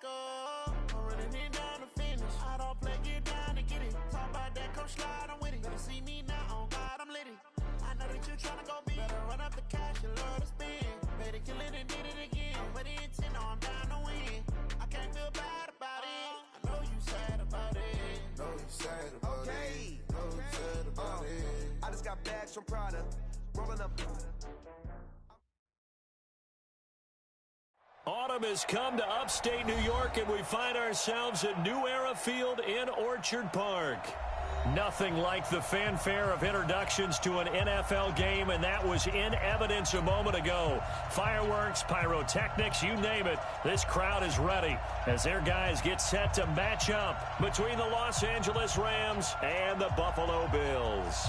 go. I'm running it down to finish. I don't play, get down to get it. Talk about that, come slide, I'm with it. Better see me now, on God, I'm lit it. I know that you tryna go big. Better run up the cash, you love to spend. Better kill it and did it again. I'm with the intent, no, I'm down to win. I can't feel bad about it. I know you sad about it. Know you sad about it. Know you sad about it. I just got bags from Prada. Rolling up. Autumn has come to upstate New York, and we find ourselves at New Era Field in Orchard Park. Nothing like the fanfare of introductions to an NFL game, and that was in evidence a moment ago. Fireworks, pyrotechnics, you name it. This crowd is ready as their guys get set to match up between the Los Angeles Rams and the Buffalo Bills.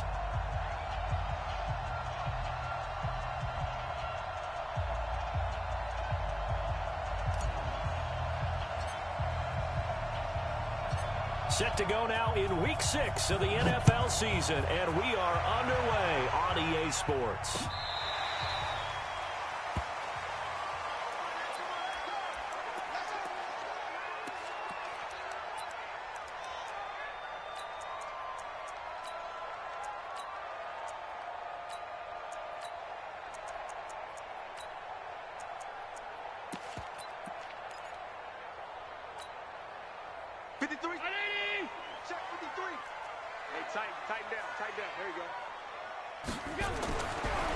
Set to go now in Week 6 of the NFL season, and we are underway on EA Sports.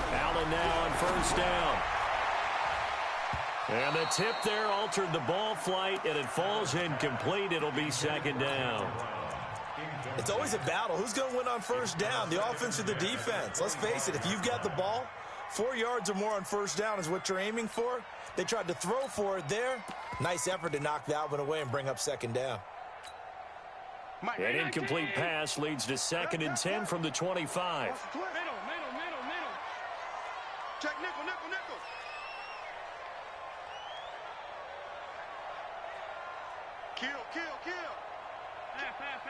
Allen now on first down. And the tip there altered the ball flight, and it falls incomplete. It'll be second down. It's always a battle. Who's going to win on first down, the offense or the defense? Let's face it, if you've got the ball, 4 yards or more on first down is what you're aiming for. They tried to throw for it there. Nice effort to knock that one away and bring up second down. An incomplete pass leads to 2nd and 10 from the 25. Middle. Check nickel. Kill. Pass.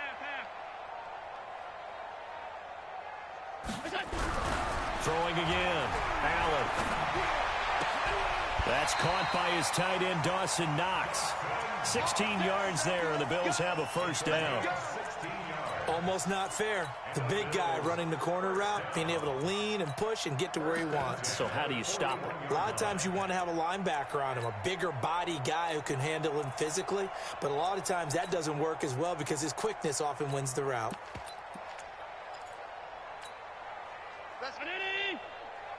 Throwing again. Allen. That's caught by his tight end, Dawson Knox. 16 yards there, and the Bills have a first down. Almost not fair. The big guy running the corner route, being able to lean and push and get to where he wants. So how do you stop him? A lot of times you want to have a linebacker on him, a bigger body guy who can handle him physically. But a lot of times that doesn't work as well because his quickness often wins the route. Hey,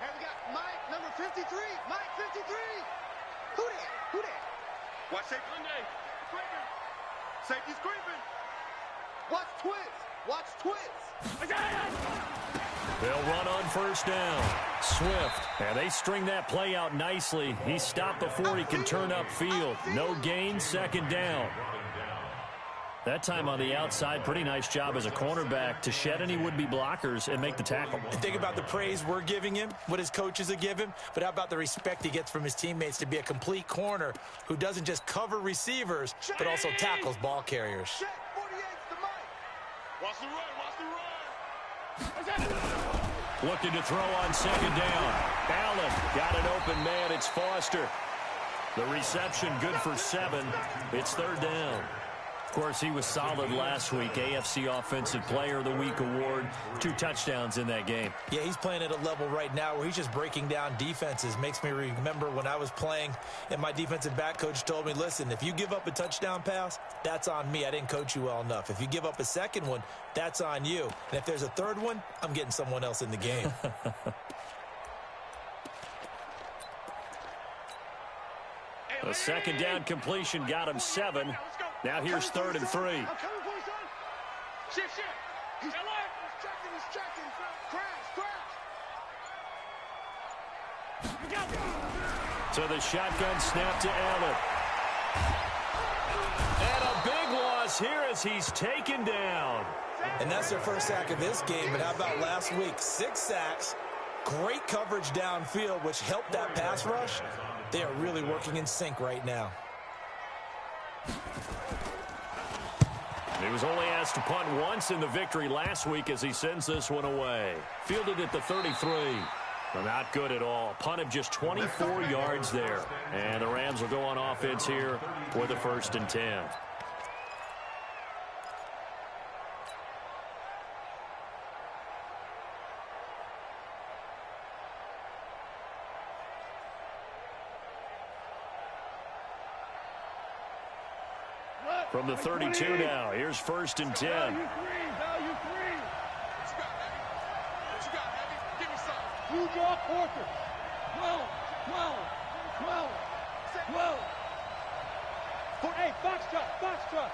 we got Mike, number 53. Mike, 53. Who that? Watch safety. Safety's creeping. Watch twist. They'll run on first down. Swift. And they string that play out nicely. He's stopped before he can turn upfield. No gain, second down. That time on the outside, pretty nice job as a cornerback to shed any would-be blockers and make the tackle. And think about the praise we're giving him, what his coaches have given, but how about the respect he gets from his teammates to be a complete corner who doesn't just cover receivers, but also tackles ball carriers. Watch the run. Looking to throw on second down. Allen got an open man. It's Foster. The reception good for 7. It's third down. Of course, he was solid last week. AFC Offensive Player of the Week award. 2 touchdowns in that game. Yeah, he's playing at a level right now where he's just breaking down defenses. Makes me remember when I was playing and my defensive back coach told me, listen, if you give up a touchdown pass, that's on me. I didn't coach you well enough. If you give up a second one, that's on you. And if there's a third one, I'm getting someone else in the game. A second down completion got him 7. Now here's 3rd and 3. I'm coming for you, son. Shit. He's checking. Crash. So the shotgun snap to Allen. And a big loss here as he's taken down. And that's their first sack of this game, but how about last week? 6 sacks, great coverage downfield, which helped that pass rush. They are really working in sync right now. He was only asked to punt once in the victory last week as he sends this one away. Fielded at the 33. Well, not good at all. Punt of just 24 yards there. And the Rams will go on offense here for the 1st and 10. From the 32 now, here's 1st and 10. Value three. What you got, Heavy? Give me some. You draw quarter. 12. Hey, Foxtrot.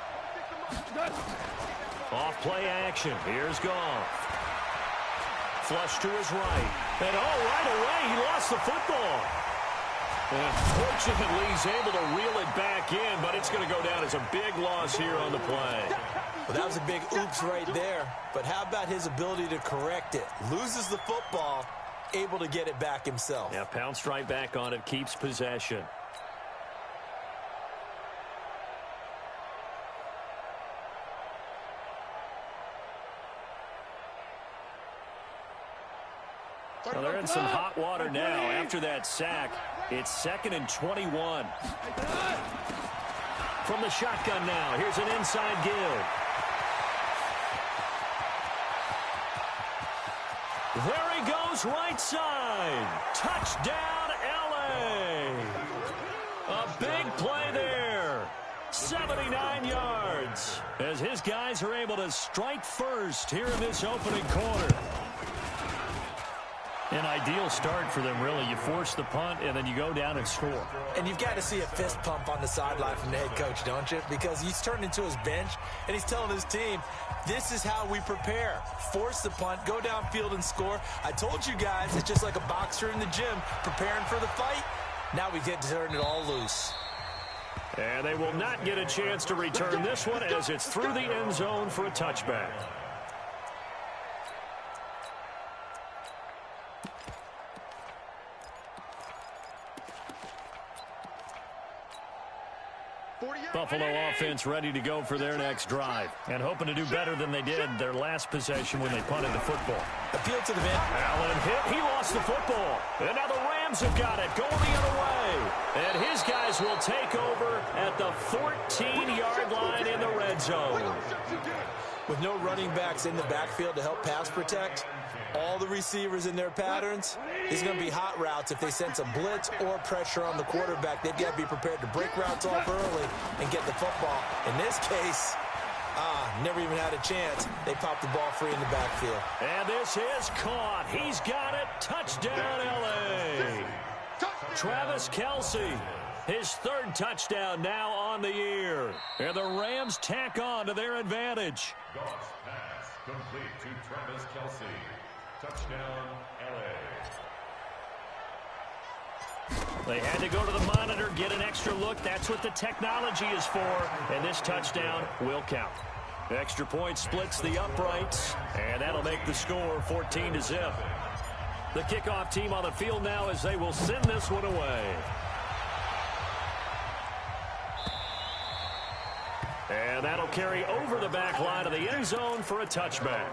Off play action. Here's Goff. Flush to his right. And right away, he lost the football. And fortunately, he's able to reel it back in, but it's going to go down as a big loss here on the play. Well, that was a big oops right there. But how about his ability to correct it? Loses the football, able to get it back himself. Yeah, pounced right back on it, keeps possession. Well, they're in some hot water now. After that sack, it's 2nd and 21. From the shotgun now, here's an inside give. There he goes, right side. Touchdown, L.A. A big play there. 79 yards. As his guys are able to strike first here in this opening quarter. An ideal start for them, really. You force the punt, and then you go down and score. And you've got to see a fist pump on the sideline from the head coach, don't you? Because he's turned into his bench, and he's telling his team, this is how we prepare. Force the punt, go downfield and score. I told you guys, it's just like a boxer in the gym preparing for the fight. Now we get to turn it all loose. And they will not get a chance to return this one as it's through the end zone for a touchback. Buffalo offense ready to go for their next drive and hoping to do better than they did their last possession when they punted the football. Appeal to the man. Allen hit. He lost the football. And now the Rams have got it going the other way. And his guys will take over at the 14-yard line in the red zone. With no running backs in the backfield to help pass protect, all the receivers in their patterns, it's going to be hot routes. If they sense a blitz or pressure on the quarterback, they've got to be prepared to break routes off early and get the football. In this case, never even had a chance. They popped the ball free in the backfield. And this is caught. He's got it. Touchdown, L.A. Travis Kelce, his 3rd touchdown now on the year. And the Rams tack on to their advantage. Goff's pass complete to Travis Kelce. Touchdown, LA. They had to go to the monitor, get an extra look. That's what the technology is for. And this touchdown will count. Extra point splits the uprights, and that'll make the score 14-0. The kickoff team on the field now as they will send this one away. And that'll carry over the back line of the end zone for a touchback.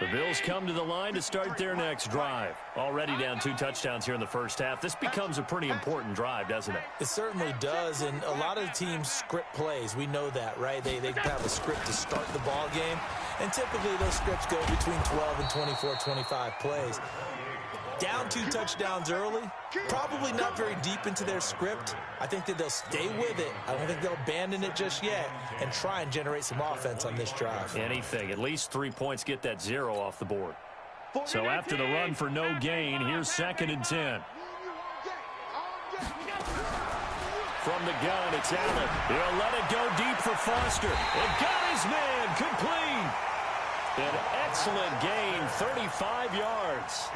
The Bills come to the line to start their next drive. Already down 2 touchdowns here in the first half. This becomes a pretty important drive, doesn't it? It certainly does, and a lot of the teams script plays. We know that, right? They have a script to start the ball game, and typically those scripts go between 12 and 24, 25 plays. Down 2 touchdowns early, probably not very deep into their script. I think that they'll stay with it. I don't think they'll abandon it just yet and try and generate some offense on this drive. Anything. At least 3 points, get that 0 off the board. So after the run for no gain, here's 2nd and 10. From the gun, it's Allen. He'll let it go deep for Foster. And got his man complete. An excellent gain, 35 yards.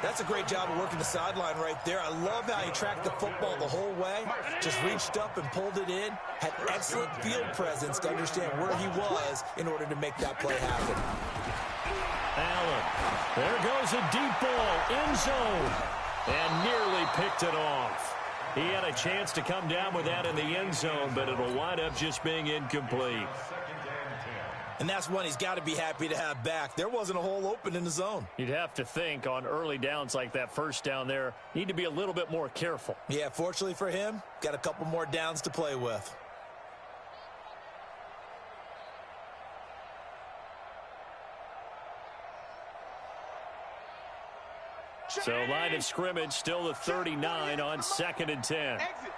That's a great job of working the sideline right there. I love how he tracked the football the whole way, just reached up and pulled it in, had excellent field presence to understand where he was in order to make that play happen. Allen, there goes a deep ball, end zone, and nearly picked it off. He had a chance to come down with that in the end zone, but it'll wind up just being incomplete. And that's one he's got to be happy to have back. There wasn't a hole open in the zone. You'd have to think on early downs like that first down there, need to be a little bit more careful. Yeah, fortunately for him, got a couple more downs to play with. So line of scrimmage, still the 39 on 2nd and 10. Exit.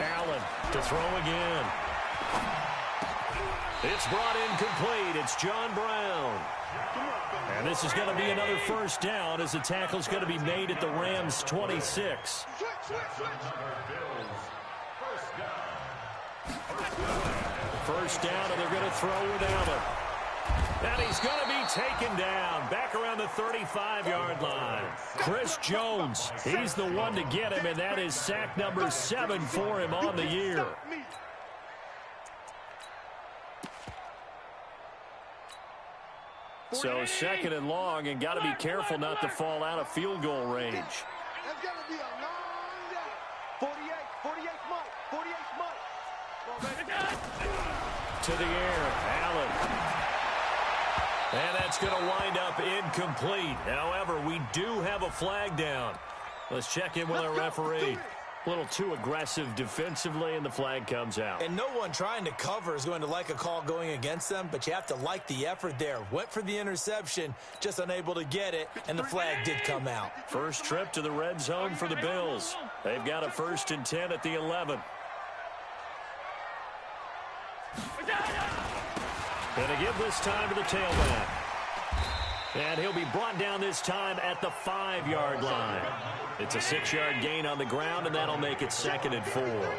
Allen to throw again. It's brought in complete. It's John Brown. And this is going to be another first down as the tackle's going to be made at the Rams' 26. First down, and they're going to throw without him. And he's going to be taken down back around the 35-yard line. Chris Jones, he's the one to get him, and that is sack number 7 for him on the year. So 2nd and long, and got to be careful not to fall out of field goal range. That's going to be a long day. 48 Mike. To the air, Allen. And that's going to wind up incomplete. However, we do have a flag down. Let's check in with our referee. A little too aggressive defensively, and the flag comes out. And no one trying to cover is going to like a call going against them, but you have to like the effort there. Went for the interception, just unable to get it, and the flag did come out. First trip to the red zone for the Bills. They've got a 1st and 10 at the 11. Going to give this time to the tailback. And he'll be brought down this time at the 5-yard line. It's a 6-yard gain on the ground, and that'll make it 2nd and 4. A 6-yard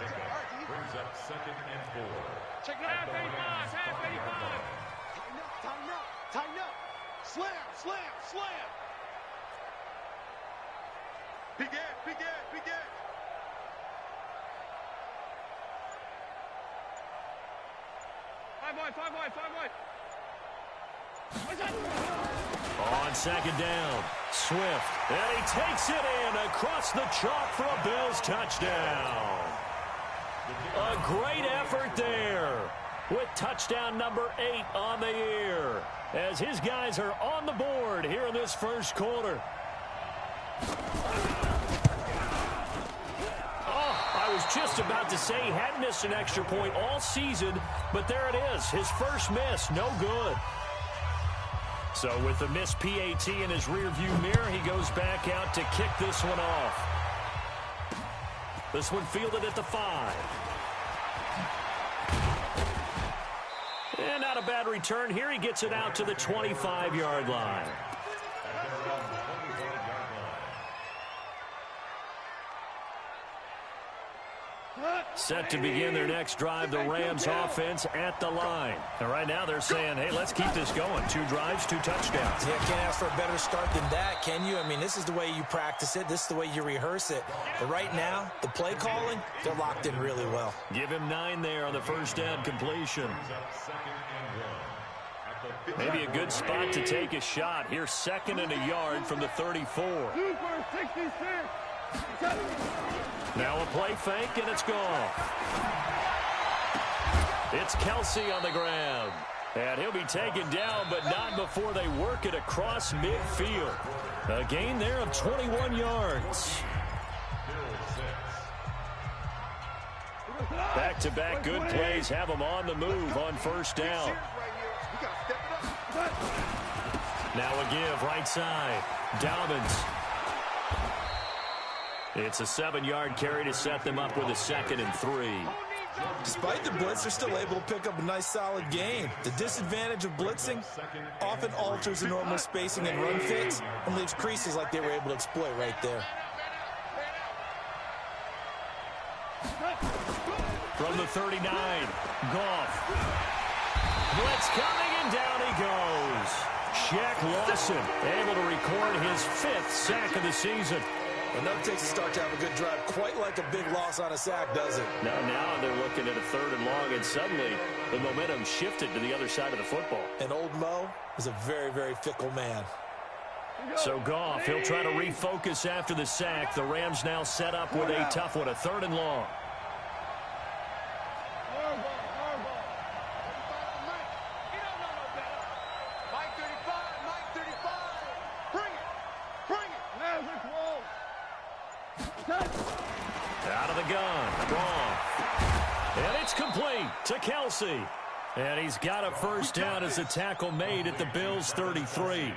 pickup brings up 2nd and 4. Check it out, 85. Tighten up. Slam. Big Ed. 5 wide. On 2nd down, Swift, and he takes it in across the chalk for a Bills touchdown. A great effort there with touchdown number 8 on the year as his guys are on the board here in this first quarter. I was just about to say he hadn't missed an extra point all season, but there it is. His first miss, no good. So with the missed PAT in his rearview mirror, he goes back out to kick this one off. This one fielded at the 5. And not a bad return here. He gets it out to the 25-yard line. Set to begin their next drive, the Rams offense at the line. And right now they're saying, hey, let's keep this going. 2 drives, 2 touchdowns. Yeah, can't ask for a better start than that, can you? I mean, this is the way you practice it. This is the way you rehearse it. But right now, the play calling, they're locked in really well. Give him 9 there on the first down completion. Maybe a good spot to take a shot. Here, 2nd and a yard from the 34. Now a play fake, and it's gone. It's Kelsey on the ground. And he'll be taken down, but not before they work it across midfield. A gain there of 21 yards. Back-to-back good plays have them on the move on first down. Now a give right side. Dobbins. It's a 7-yard carry to set them up with a 2nd and 3. Despite the blitz, they're still able to pick up a nice, solid gain. The disadvantage of blitzing often alters the normal spacing and run fits and leaves creases like they were able to exploit right there. From the 39, Goff. Blitz coming, and down he goes. Shaq Lawson able to record his 5th sack of the season. Enough takes a start to have a good drive, quite like a big loss on a sack, does it? Now they're looking at a 3rd and long, and suddenly the momentum shifted to the other side of the football. And old Mo is a very, very fickle man. So Goff, he'll try to refocus after the sack. The Rams now set up with a tough one, a 3rd and long. Out of the gun, wrong. And it's complete to Kelsey. And he's got a first down as a tackle made at the Bills' 33.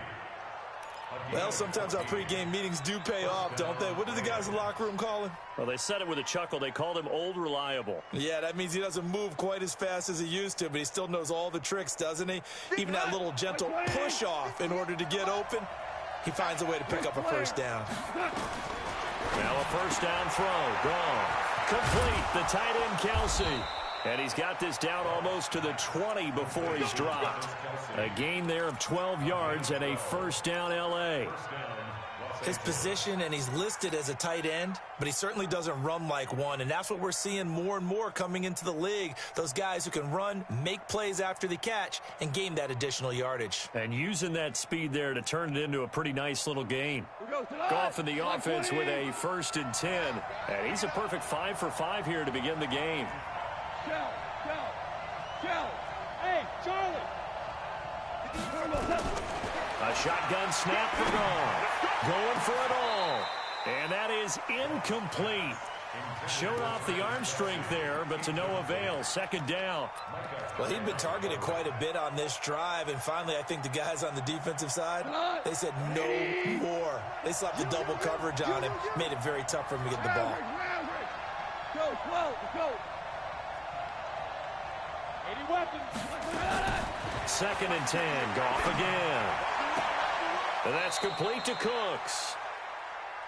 Well, sometimes our pregame meetings do pay off, don't they? What did the guys in the locker room call him? Well, they said it with a chuckle. They called him Old Reliable. Yeah, that means he doesn't move quite as fast as he used to, but he still knows all the tricks, doesn't he? Even that little gentle push-off in order to get open, he finds a way to pick up a first down. Now a first down throw, gone. Complete, the tight end Kelsey. And he's got this down almost to the 20 before he's dropped. A gain there of 12 yards and a first down L.A. His position, and he's listed as a tight end, but he certainly doesn't run like one, and that's what we're seeing more and more coming into the league. Those guys who can run, make plays after the catch, and gain that additional yardage. And using that speed there to turn it into a pretty nice little gain. Goff in the offense with a 1st and 10, and he's a perfect 5 for 5 here to begin the game. Hey, Charlie. A shotgun snap for Goff. Going for it all. And that is incomplete. Showed off the arm strength there, but to no avail. Second down. Well, he'd been targeted quite a bit on this drive, and finally I think the guys on the defensive side, they said no more. They slapped the double coverage on him, made it very tough for him to get the ball. Go. 80 weapons. 2nd and 10. Goff again. And that's complete to Cooks.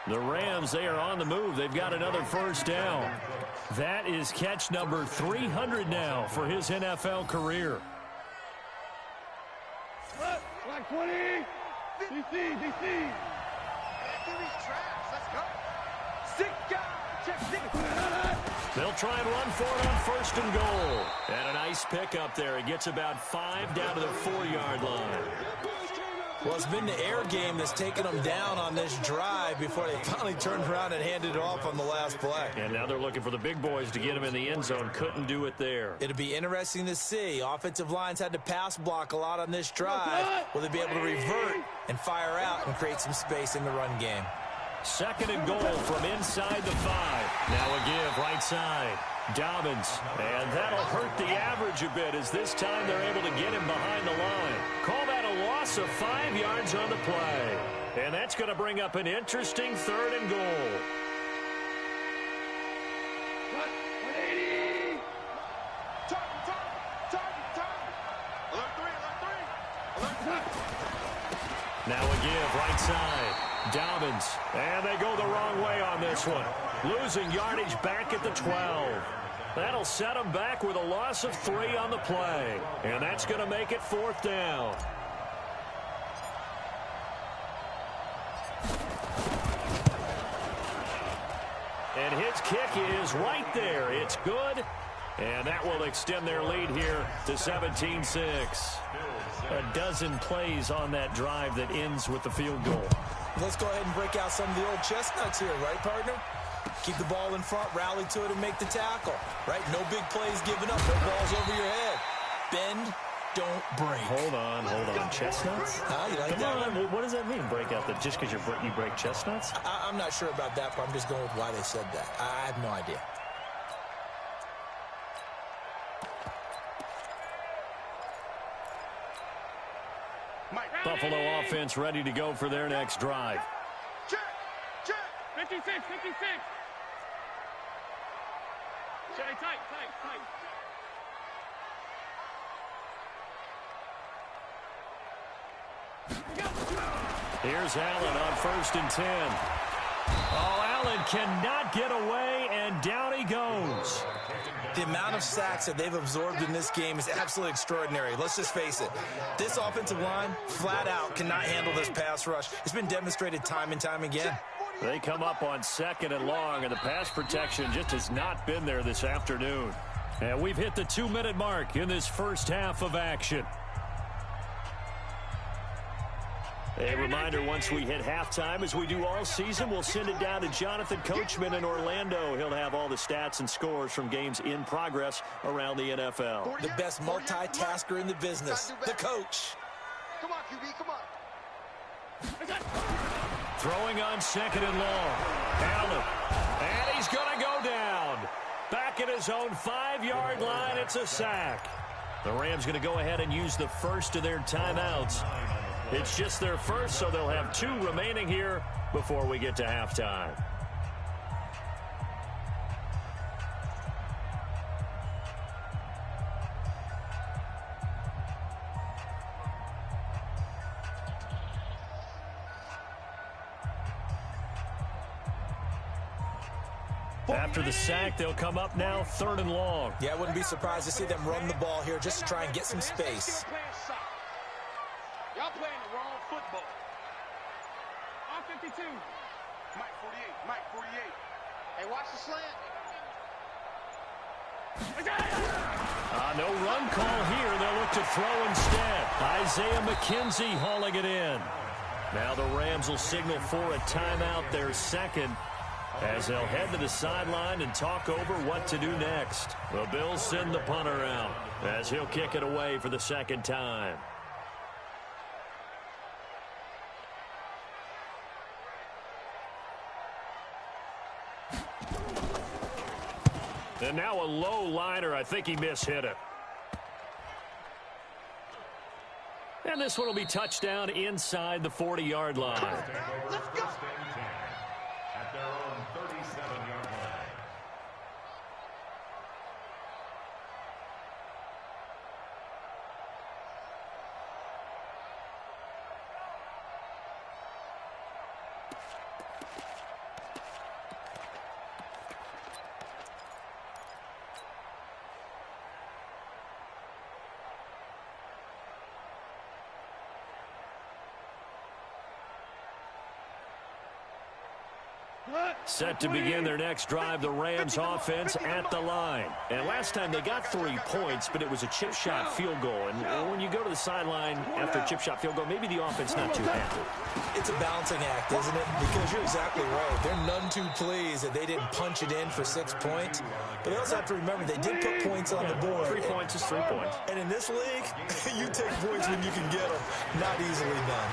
The Rams, they are on the move. They've got another first down. That is catch number 300 now for his NFL career. Black 20. DC. Let's go. Sick guy. Check six. They'll try and run for it on 1st and goal. And a nice pickup there. He gets about 5 down to the 4-yard line. Well, it's been the air game that's taken them down on this drive before they finally turned around and handed it off on the last play. And now they're looking for the big boys to get him in the end zone. Couldn't do it there. It'll be interesting to see. Offensive lines had to pass block a lot on this drive. Will they be able to revert and fire out and create some space in the run game? 2nd and goal from inside the 5. Now a give right side. Dobbins. And that'll hurt the average a bit as this time they're able to get him behind the line. Call that a loss of 5 yards on the play. And that's going to bring up an interesting 3rd and goal. Cut. 180. Target. Alert 3. Now a give right side. Dobbins. And they go the wrong way on this one. Losing yardage back at the 12. That'll set them back with a loss of 3 on the play. And that's going to make it 4th down. And his kick is right there. It's good. And that will extend their lead here to 17-6. A dozen plays on that drive that ends with the field goal. Let's go ahead and break out some of the old chestnuts here, right, partner? Keep the ball in front, rally to it, and make the tackle, right? No big plays given up, no balls over your head. Bend, don't break. Hold on. Chestnuts? You like Come that on. one? What does that mean, break out? That just because you break chestnuts? I'm not sure about that, but I'm just going with why they said that. I have no idea. Buffalo offense ready to go for their next drive. Check. 56. Tight. Here's Allen on 1st and 10. Oh, Allen cannot get away, and down he goes. The amount of sacks that they've absorbed in this game is absolutely extraordinary. Let's just face it. This offensive line, flat out, cannot handle this pass rush. It's been demonstrated time and time again. They come up on 2nd and long, and the pass protection just has not been there this afternoon. And we've hit the 2-minute mark in this first half of action. A reminder, once we hit halftime, as we do all season, we'll send it down to Jonathan Coachman in Orlando. He'll have all the stats and scores from games in progress around the NFL. The best multitasker in the business, the coach. Come on, QB, come on. Throwing on second and long. Allen. And he's going to go down. Back at his own 5-yard line, it's a sack. The Rams going to go ahead and use the first of their timeouts. It's just their first, so they'll have 2 remaining here before we get to halftime. After the sack, they'll come up now 3rd and long. Yeah, I wouldn't be surprised to see them run the ball here just to try and get some space. Y'all playing the wrong football. On 52. Mike 48. Mike 48. Hey, watch the slant. No run call here. They'll look to throw instead. Isaiah McKenzie hauling it in. Now the Rams will signal for a timeout, their second, as they'll head to the sideline and talk over what to do next. The Bills send the punter out as he'll kick it away for the second time. And now a low liner. I think he mishit it. And this one will be touchdown inside the 40-yard line. Let's go. At their own 37-yard line. Set to begin their next drive, the Rams offense at the line. And last time they got 3 points, but it was a chip shot field goal. And when you go to the sideline after a chip shot field goal, maybe the offense not too happy. It's a balancing act, isn't it? Because you're exactly right. They're none too pleased that they didn't punch it in for 6 points. But they also have to remember they did put points on the board. 3 points is 3 points. And in this league, you take points when you can get them. Not easily done.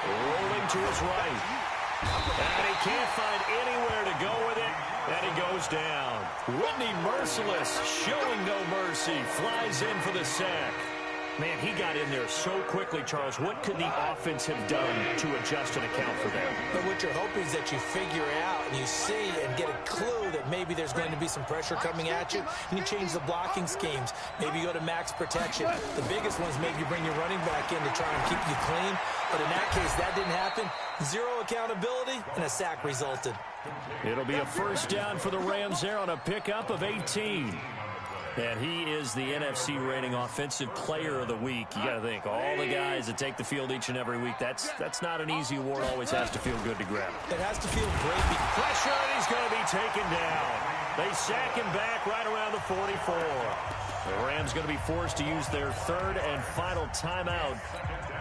Rolling to his right. And he can't find anywhere to go with it, and he goes down. Whitney Merciless, showing no mercy, flies in for the sack. Man, he got in there so quickly, Charles. What could the offense have done to adjust and account for that? But what you're hoping is that you figure out and you see and get a clue that maybe there's going to be some pressure coming at you, and you change the blocking schemes. Maybe you go to max protection. The biggest one is maybe you bring your running back in to try and keep you clean. But in that case, that didn't happen. 0 accountability, and a sack resulted. It'll be a first down for the Rams there on a pickup of 18. And he is the NFC rating offensive player of the week. You got to think, all the guys that take the field each and every week, that's not an easy award. Always has to feel good to grab. It has to feel great. Pressure, and he's going to be taken down. They sack him back right around the 44. The Rams going to be forced to use their 3rd and final timeout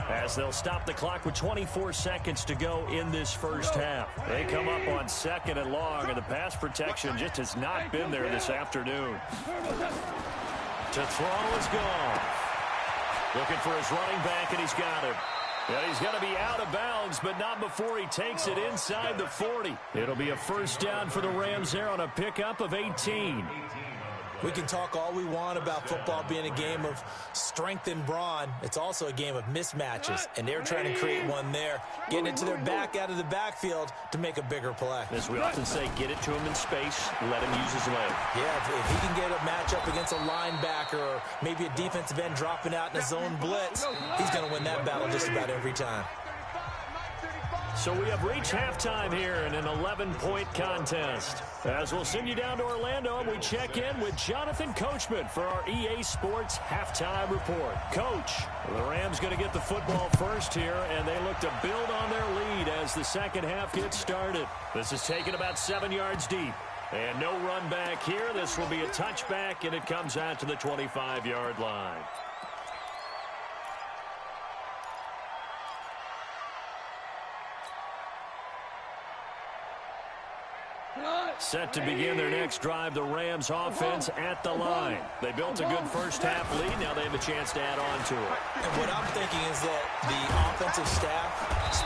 as they'll stop the clock with 24 seconds to go in this first half. They come up on 2nd and long, and the pass protection just has not been there this afternoon. To throw is gone. Looking for his running back, and he's got it. And he's going to be out of bounds, but not before he takes it inside the 40. It'll be a first down for the Rams there on a pickup of 18. We can talk all we want about football being a game of strength and brawn. It's also a game of mismatches, and they're trying to create one there, getting it to their back out of the backfield to make a bigger play. As we often say, get it to him in space, let him use his leg. Yeah, if he can get a matchup against a linebacker or maybe a defensive end dropping out in a zone blitz, he's going to win that battle just about every time. So we have reached halftime here in an 11-point contest. As we'll send you down to Orlando, and we check in with Jonathan Coachman for our EA Sports Halftime Report. Coach, the Rams going to get the football first here, and they look to build on their lead as the second half gets started. This is taken about 7 yards deep. And no run back here. This will be a touchback, and it comes out to the 25-yard line. Set to begin their next drive, the Rams offense at the line. They built a good first half lead. Now they have a chance to add on to it. And what I'm thinking is that the offensive staff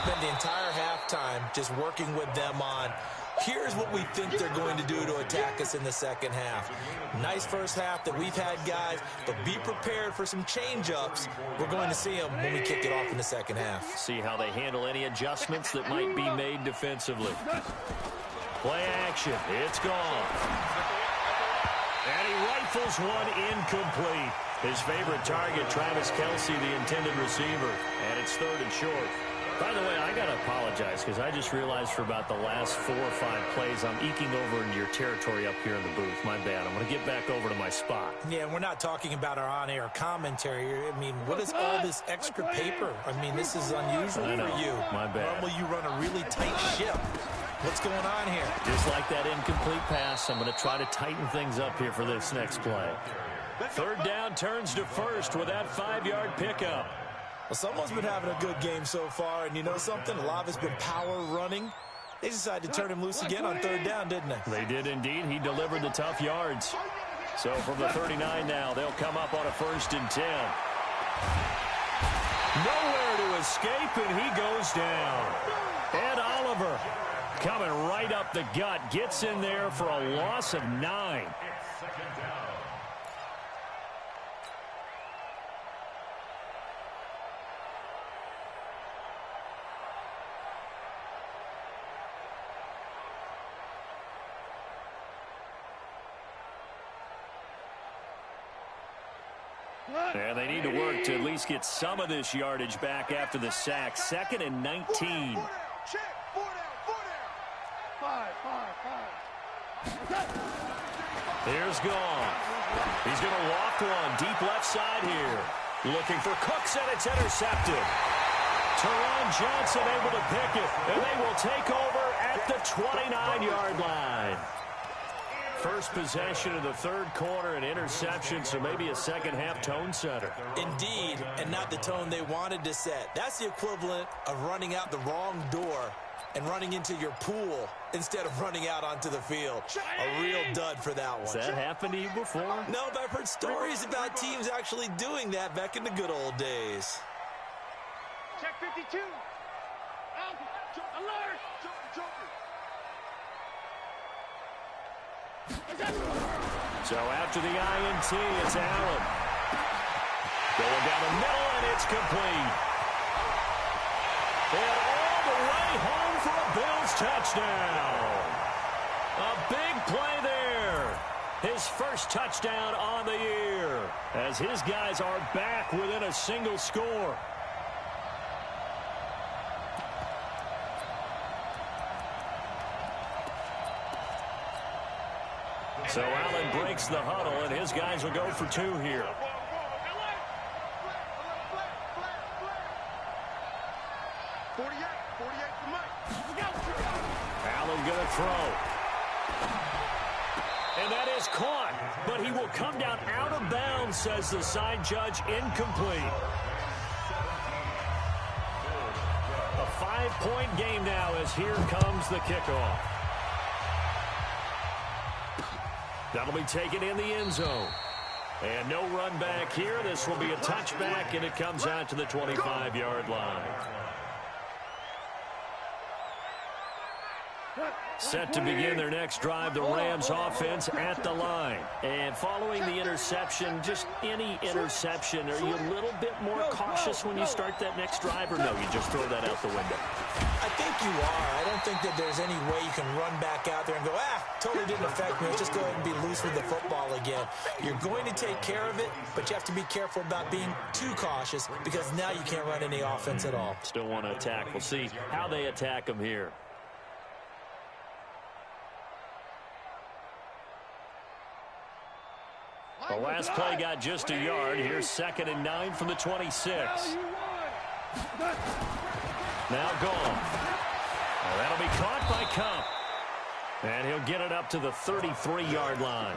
spent the entire halftime just working with them on, here's what we think they're going to do to attack us in the second half. Nice first half that we've had, guys, but be prepared for some change-ups. We're going to see them when we kick it off in the second half. See how they handle any adjustments that might be made defensively. Play action. It's gone. And he rifles one incomplete. His favorite target, Travis Kelce, the intended receiver. And it's 3rd and short. By the way, I got to apologize because I just realized for about the last 4 or 5 plays, I'm eking over into your territory up here in the booth. My bad. I'm going to get back over to my spot. Yeah, we're not talking about our on-air commentary. I mean, what is all this extra paper? I mean, this is unusual for you. My bad. Normally you run a really tight ship. What's going on here? Just like that incomplete pass, I'm going to try to tighten things up here for this next play. 3rd down turns to 1st with that 5-yard pickup. Well, someone's been having a good game so far, and you know something? A lot of it's been power running. They decided to turn him loose again on 3rd down, didn't they? They did indeed. He delivered the tough yards. So from the 39 now, they'll come up on a 1st and 10. Nowhere to escape, and he goes down. Ed Oliver coming right up the gut, gets in there for a loss of 9. And they need to work to at least get some of this yardage back after the sack. 2nd and 19. Here's Gone. He's going to loft one deep left side here. Looking for Cooks, and it's intercepted. Teron Johnson able to pick it, and they will take over at the 29-yard line. First possession of the 3rd quarter, an interception, so maybe a second-half tone setter. Indeed, and not the tone they wanted to set. That's the equivalent of running out the wrong door and running into your pool instead of running out onto the field. A real dud for that one. Has that happened to you before? No, but I've heard stories about teams actually doing that back in the good old days. Check 52. Alert. So after the INT, it's Allen. Going down the middle, and it's complete. And all the way home for a Bills touchdown. A big play there. His first touchdown on the year, as his guys are back within a single score. So Allen breaks the huddle, and his guys will go for 2 here. 48 for Mike. Allen going to throw. And that is caught, but he will come down out of bounds, says the side judge, incomplete. A 5-point game now as here comes the kickoff. That'll be taken in the end zone. And no run back here. This will be a touchback, and it comes out to the 25-yard line. Set to begin their next drive, the Rams offense at the line. And following the interception, just any interception, are you a little bit more cautious when you start that next drive, or no, you just throw that out the window? I think you are. I don't think that there's any way you can run back out there and go, totally didn't affect me. Let's just go ahead and be loose with the football again. You're going to take care of it, but you have to be careful about being too cautious because now you can't run any offense at all. Still want to attack. We'll see how they attack them here. The last play got just a yard. Here's 2nd and 9 from the 26. Now gone. Well, that'll be caught by Cup. And he'll get it up to the 33-yard line.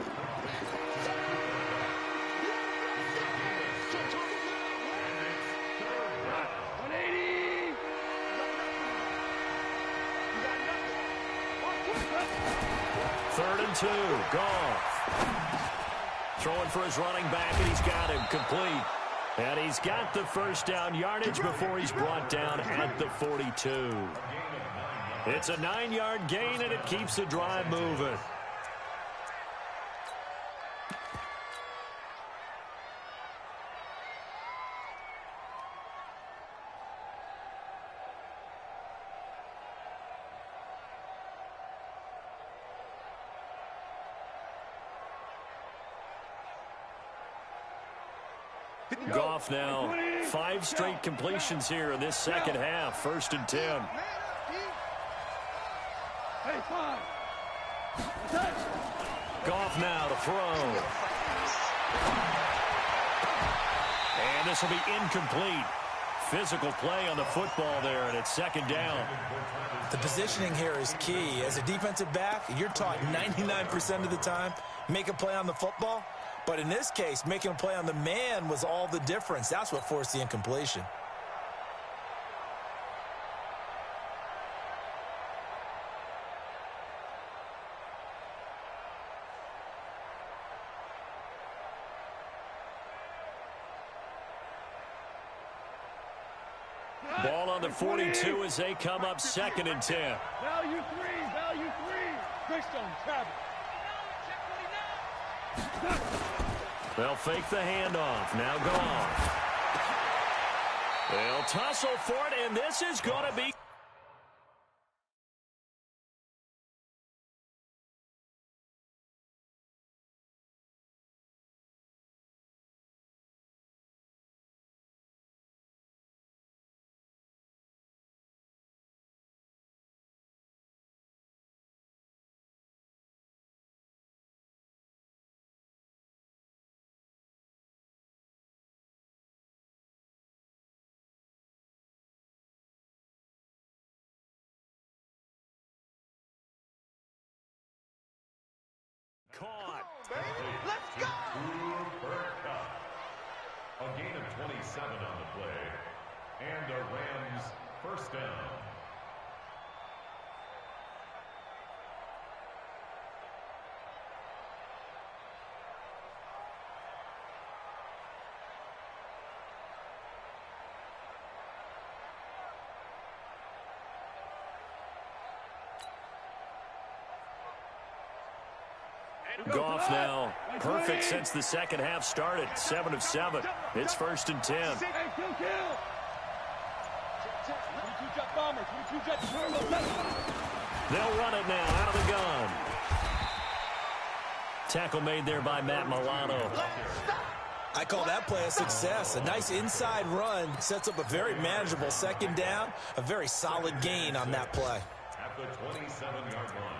Third and 2. Goff. Throwing for his running back, and he's got him complete. And he's got the first down yardage before he's brought down at the 42. It's a 9-yard gain, and it keeps the drive moving. Goff now, 5 straight completions here in this second half. 1st and 10. Goff now to throw. And this will be incomplete. Physical play on the football there, and it's 2nd down. The positioning here is key. As a defensive back, you're taught 99% of the time, make a play on the football. But in this case, making a play on the man was all the difference. That's what forced the incompletion. Ball on the 42 as they come up 2nd and 10. Value 3, value 3. Greystone, grab it. They'll fake the handoff. Now Goff. They'll tussle for it, and this is going to be... Caught. Let's go! A gain of 27 on the play. And a Rams 1st down. Goff now, perfect since the second half started. 7 of 7. It's 1st and 10. They'll run it now out of the gun. Tackle made there by Matt Milano. I call that play a success. A nice inside run sets up a very manageable 2nd down. A very solid gain on that play. At the 27-yard line.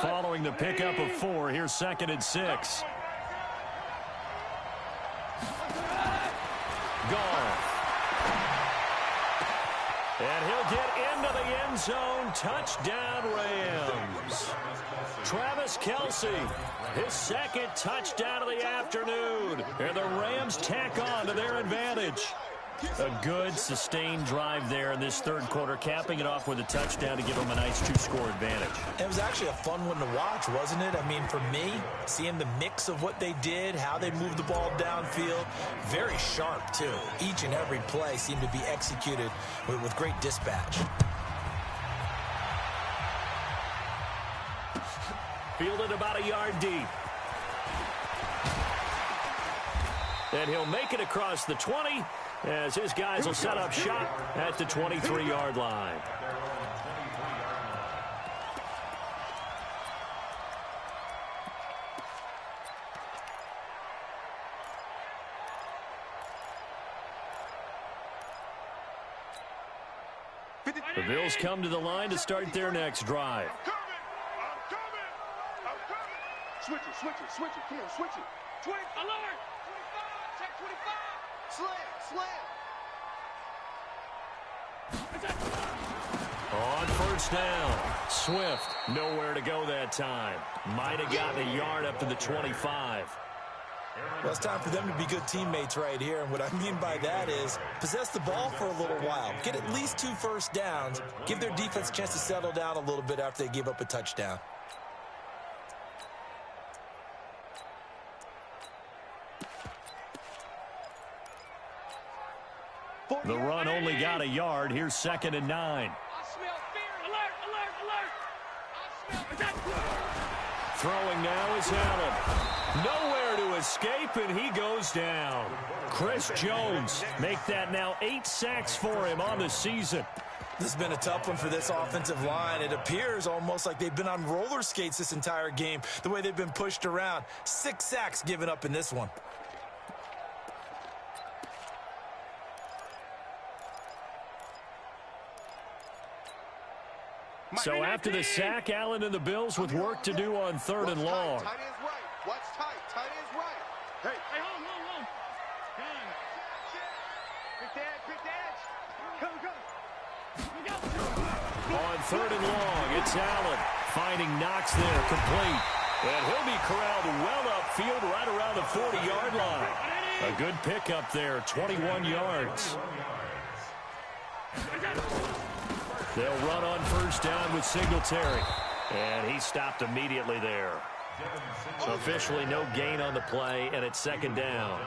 Following the pickup of 4, here's 2nd and 6. Goff. And he'll get into the end zone. Touchdown, Rams. Travis Kelce, his 2nd touchdown of the afternoon. And the Rams tack on to their advantage. A good, sustained drive there in this 3rd quarter, capping it off with a touchdown to give them a nice 2-score advantage. It was actually a fun one to watch, wasn't it? I mean, for me, seeing the mix of what they did, how they moved the ball downfield, very sharp, too. Each and every play seemed to be executed with great dispatch. Fielded about a yard deep. And he'll make it across the 20 as his guys will set up shop at the 23-yard line. The Bills come to the line to start their next drive. I'm coming. Switch it. Come on, switch it. Switch, alert. 25, check 25. On 1st down, Swift nowhere to go that time. Might have gotten a yard up to the 25. Well, it's time for them to be good teammates right here. And what I mean by that is possess the ball for a little while. Get at least 2 first downs. Give their defense a chance to settle down a little bit after they give up a touchdown. The run only got a yard. Here's 2nd and 9. Throwing now is Allen. Nowhere to escape, and he goes down. Chris Jones make that now 8 sacks for him on the season. This has been a tough one for this offensive line. It appears almost like they've been on roller skates this entire game, the way they've been pushed around. 6 sacks given up in this one. So after the sack, Allen and the Bills with work to do on 3rd and long. Tight end's right. What's tight? Tight end's right. Hey, hold. Pick the edge. Come. On 3rd and long, it's Allen finding Knox there, complete. And he'll be corralled well upfield right around the 40-yard line. A good pickup there, 21 yards. They'll run on 1st down with Singletary. And he stopped immediately there. Officially no gain on the play, and it's 2nd down.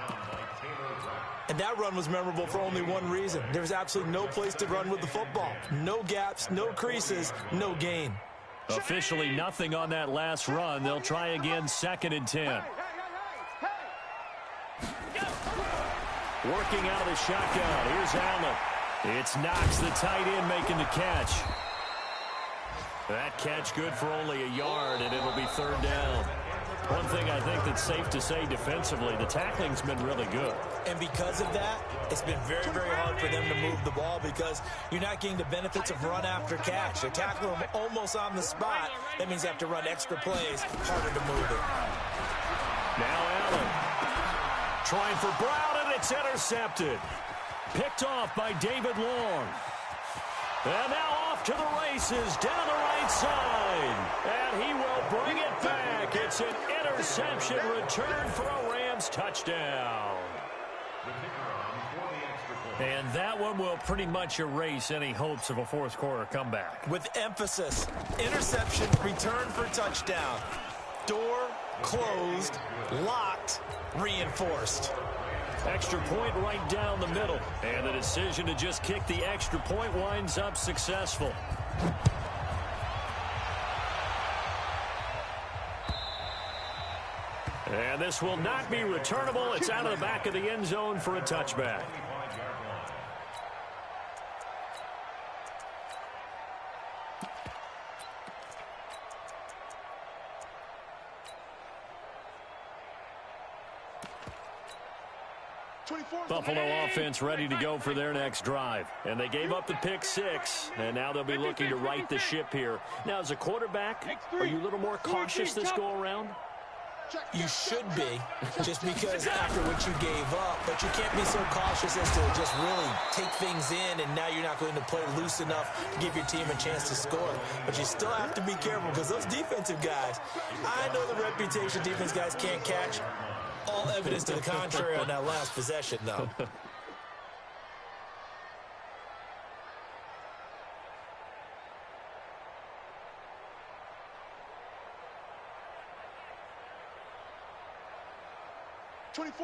And that run was memorable for only one reason. There was absolutely no place to run with the football. No gaps, no creases, no gain. Officially nothing on that last run. They'll try again, 2nd and 10. Working out of the shotgun. Here's Allen. It's Knox, the tight end, making the catch. That catch good for only a yard, and it'll be 3rd down. One thing I think that's safe to say defensively, the tackling's been really good. And because of that, it's been very, very hard for them to move the ball because you're not getting the benefits of run after catch. They're tackling them almost on the spot. That means you have to run extra plays, harder to move it. Now Allen trying for Brown, and it's intercepted. Picked off by David Long. And now off to the races down the right side. And he will bring it back. It's an interception return for a Rams touchdown. And that one will pretty much erase any hopes of a 4th quarter comeback. With emphasis, interception, return for touchdown. Door closed, locked, reinforced. Extra point right down the middle. And the decision to just kick the extra point winds up successful. And this will not be returnable. It's out of the back of the end zone for a touchback. Buffalo offense ready to go for their next drive. And they gave up the pick 6, and now they'll be looking to right the ship here. Now, as a quarterback, are you a little more cautious this go-around? You should be, just because after what you gave up. But you can't be so cautious as to just really take things in, and now you're not going to play loose enough to give your team a chance to score. But you still have to be careful because those defensive guys, I know the reputation defense guys can't catch. All evidence to the contrary on that last possession, though.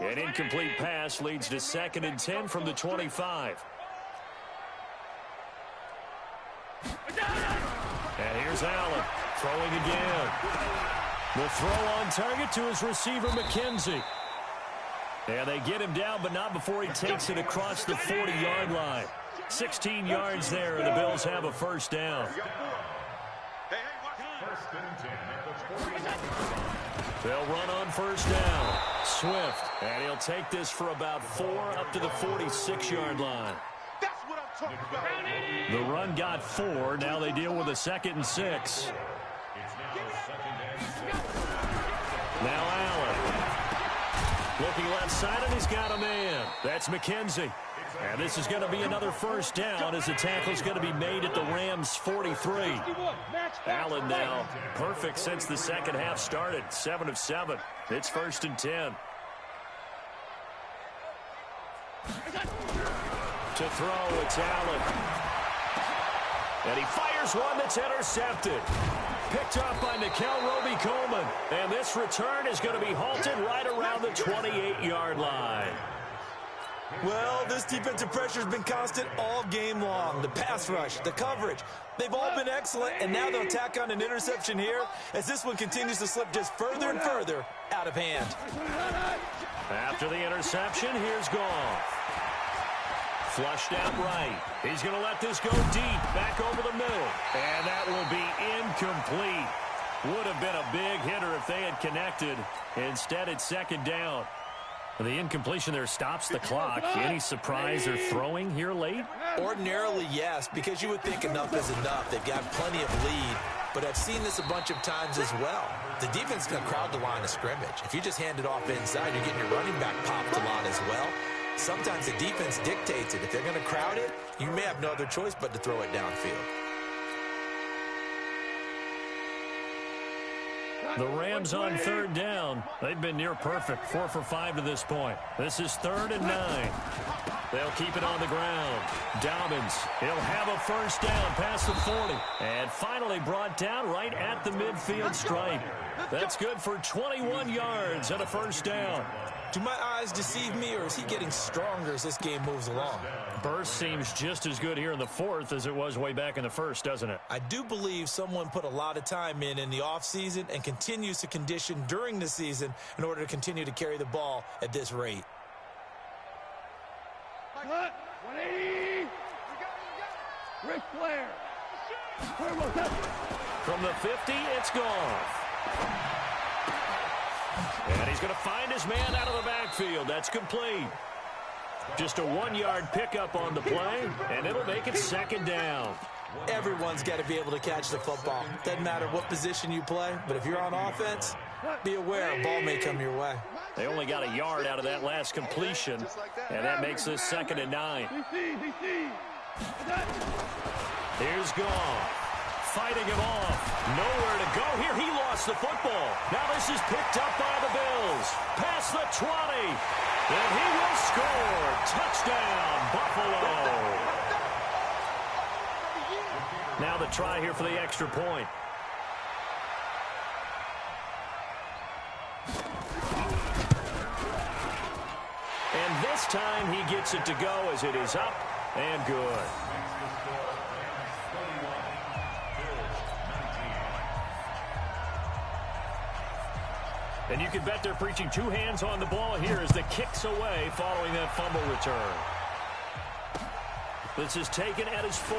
An incomplete pass leads to 2nd and 10 from the 25. And here's Allen throwing again. The throw on target to his receiver, McKenzie. And they get him down, but not before he takes it across the 40-yard line. 16 yards there, and the Bills have a 1st down. They'll run on 1st down. Swift, and he'll take this for about 4 up to the 46-yard line. That's what I'm talking about. The run got 4. Now they deal with a 2nd and 6. Now Allen. Looking left side, and he's got a man. That's McKenzie. And this is going to be another 1st down as the tackle's going to be made at the Rams' 43. Allen now perfect since the second half started. 7 of 7. It's 1st and 10. To throw, it's Allen. And he fires one that's intercepted. Picked off by Nickel Roby-Coleman. And this return is going to be halted right around the 28-yard line. Well, this defensive pressure has been constant all game long. The pass rush, the coverage, they've all been excellent, and now they'll tack on an interception here as this one continues to slip just further and further out of hand. After the interception, here's Goff. Flushed out right. He's going to let this go deep, back over the middle. And that will be incomplete. Would have been a big hitter if they had connected. Instead, it's second down. The incompletion there stops the clock. Any surprise or throwing here late? Ordinarily, yes, because you would think enough is enough. They've got plenty of lead, but I've seen this a bunch of times as well. The defense is going to crowd the line of scrimmage. If you just hand it off inside, you're getting your running back popped a lot as well. Sometimes the defense dictates it. If they're going to crowd it, you may have no other choice but to throw it downfield. The Rams on third down. They've been near perfect, 4 for 5 to this point. This is 3rd and 9. They'll keep it on the ground. Dobbins, he'll have a first down past the 40. And finally brought down right at the midfield stripe. That's good for 21 yards and a first down. Do my eyes deceive me, or is he getting stronger as this game moves along? Burst seems just as good here in the 4th as it was way back in the 1st, doesn't it? I do believe someone put a lot of time in the offseason and continues to condition during the season in order to continue to carry the ball at this rate. 180. Ric Flair. From the 50, it's Goff. And he's going to find his man out of the backfield. That's complete. Just a 1-yard pickup on the play, and it'll make it second down. Everyone's got to be able to catch the football. Doesn't matter what position you play, but if you're on offense, be aware a ball may come your way. They only got a yard out of that last completion, and that makes this 2nd and 9. Here's Goff. Fighting him off. Nowhere to go here. He lost the football. Now this is picked up by the Bills. Past the 20. And he will score. Touchdown, Buffalo. Now the try here for the extra point. And this time he gets it to go as it is up and good. And you can bet they're preaching 2 hands on the ball here as the kick's away following that fumble return. This is taken at his 4.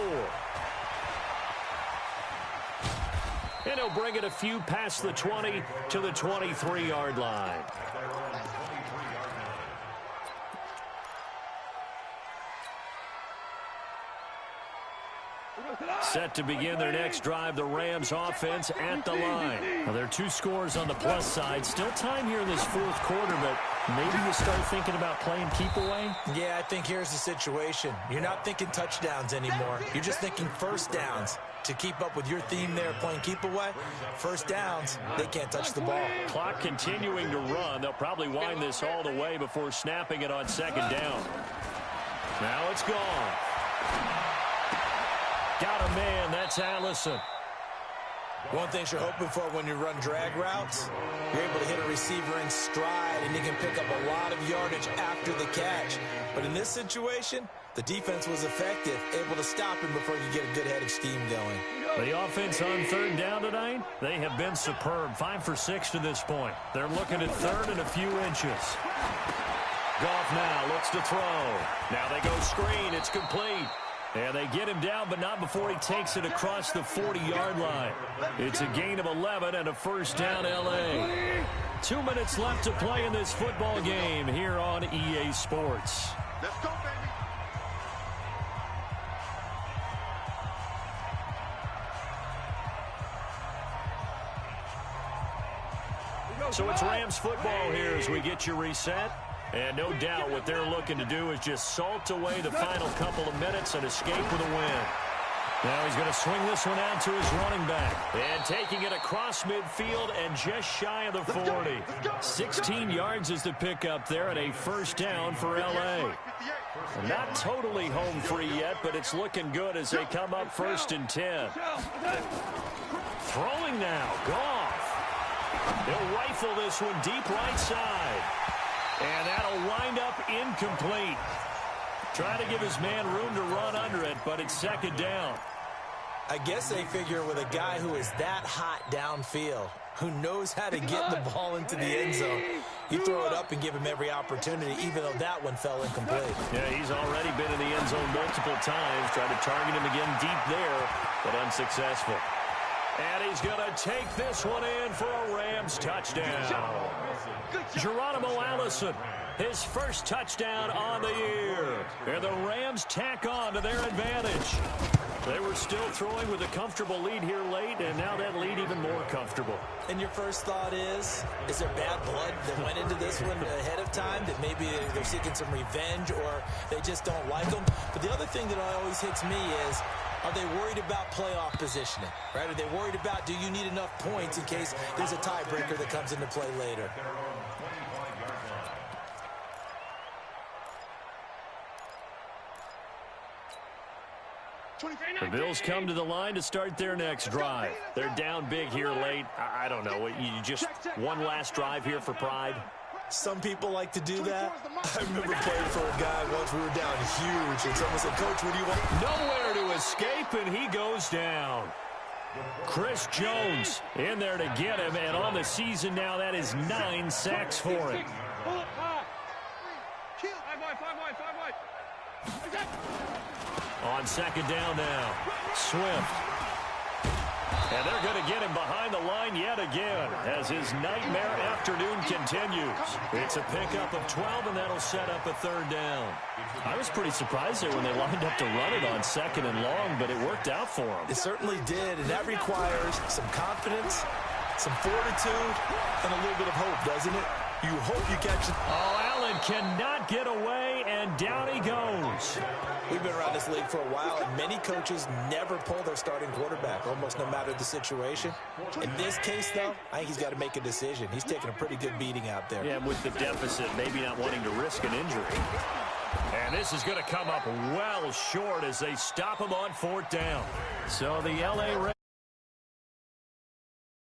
And he'll bring it a few past the 20 to the 23-yard line. Set to begin their next drive, the Rams offense at the line. Well, there are 2 scores on the plus side. Still time here in this 4th quarter, but maybe you start thinking about playing keep away? Yeah, I think here's the situation. You're not thinking touchdowns anymore. You're just thinking first downs. To keep up with your theme there, playing keep away, first downs, they can't touch the ball. Clock continuing to run. They'll probably wind this all the way before snapping it on 2nd down. Now it's gone. Got a man. That's Allison. One thing you're hoping for when you run drag routes, you're able to hit a receiver in stride, and you can pick up a lot of yardage after the catch. But in this situation, the defense was effective, able to stop him before you get a good head of steam going. The offense on 3rd down tonight, they have been superb. 5 for 6 to this point. They're looking at 3rd and a few inches. Goff now looks to throw. Now they go screen. It's complete. And they get him down, but not before he takes it across the 40-yard line. It's a gain of 11 and a first down, L.A. 2 minutes left to play in this football game here on EA Sports. Let's go, baby. So it's Rams football here as we get you reset. And no doubt what they're looking to do is just salt away the final couple of minutes and escape with a win. Now he's going to swing this one out to his running back. And taking it across midfield and just shy of the 40. 16 yards is the pickup there and a first down for L.A. Not totally home free yet, but it's looking good as they come up 1st and 10. Throwing now, Goff. He'll rifle this one deep right side. And that'll wind up incomplete. Trying to give his man room to run under it, but it's 2nd down. I guess they figure with a guy who is that hot downfield, who knows how to get the ball into the end zone, you throw it up and give him every opportunity, even though that one fell incomplete. Yeah, he's already been in the end zone multiple times. Tried to target him again deep there, but unsuccessful. And he's going to take this one in for a Rams touchdown. Geronimo Allison, his first touchdown on the year. And the Rams tack on to their advantage. They were still throwing with a comfortable lead here late, and now that lead even more comfortable. And your first thought is there bad blood that went into this one ahead of time, that maybe they're seeking some revenge or they just don't like them? But the other thing that always hits me is, are they worried about playoff positioning? Right? Are they worried about, do you need enough points in case there's a tiebreaker that comes into play later? The Bills come to the line to start their next drive. They're down big here late. I don't know. You just one last drive here for pride? Some people like to do that. I remember playing for a guy once. We were down huge, and someone said, "Coach, what do you want?" Nowhere to escape, and he goes down. Chris Jones in there to get him, and on the season now, that is 9 sacks for him. On 2nd down now, Swift. And they're going to get him behind the line yet again as his nightmare afternoon continues. It's a pickup of 12, and that'll set up a 3rd down. I was pretty surprised there when they lined up to run it on 2nd and long, but it worked out for him. It certainly did, and that requires some confidence, some fortitude, and a little bit of hope, doesn't it? You hope you catch it. Oh, Allen cannot get away, and down he goes. We've been around this league for a while, and many coaches never pull their starting quarterback, almost no matter the situation. In this case, though, I think he's got to make a decision. He's taking a pretty good beating out there. Yeah, with the deficit, maybe not wanting to risk an injury. And this is going to come up well short as they stop him on 4th down. So the L.A.